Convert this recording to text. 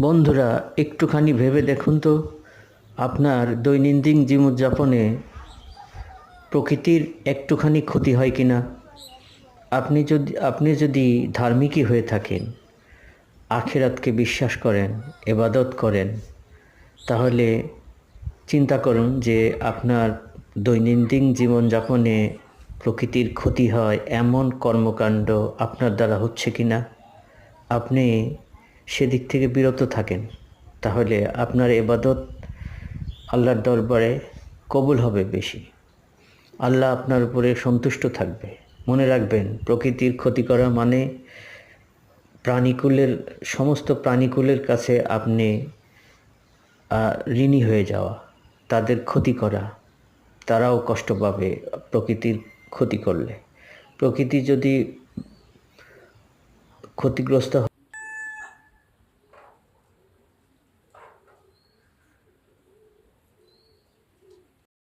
বন্ধুরা, একটুখানি ভেবে দেখুন তো, আপনার দৈনন্দিন জীবনযাপনে প্রকৃতির একটুখানি ক্ষতি হয় কি না? আপনি যদি ধার্মিকই হয়ে থাকেন, আখিরাতকে বিশ্বাস করেন, ইবাদত করেন, তাহলে চিন্তা করুন যে আপনার দৈনন্দিন জীবনযাপনে প্রকৃতির ক্ষতি হয় এমন কর্মকাণ্ড আপনার দ্বারা হচ্ছে কি না। আপনি সেদিক থেকে বিরত থাকেন, তাহলে আপনার ইবাদত আল্লাহর দরবারে কবুল হবে বেশি। আল্লাহ আপনার উপরে সন্তুষ্ট থাকবে। মনে রাখবেন, প্রকৃতির ক্ষতি করা মানে প্রাণীকুলের সমস্ত প্রাণীকুলের কাছে আপনি ঋণী হয়ে যাওয়া, তাদের ক্ষতি করা। তারাও কষ্ট পাবে প্রকৃতির ক্ষতি করলে। প্রকৃতি যদি ক্ষতিগ্রস্ত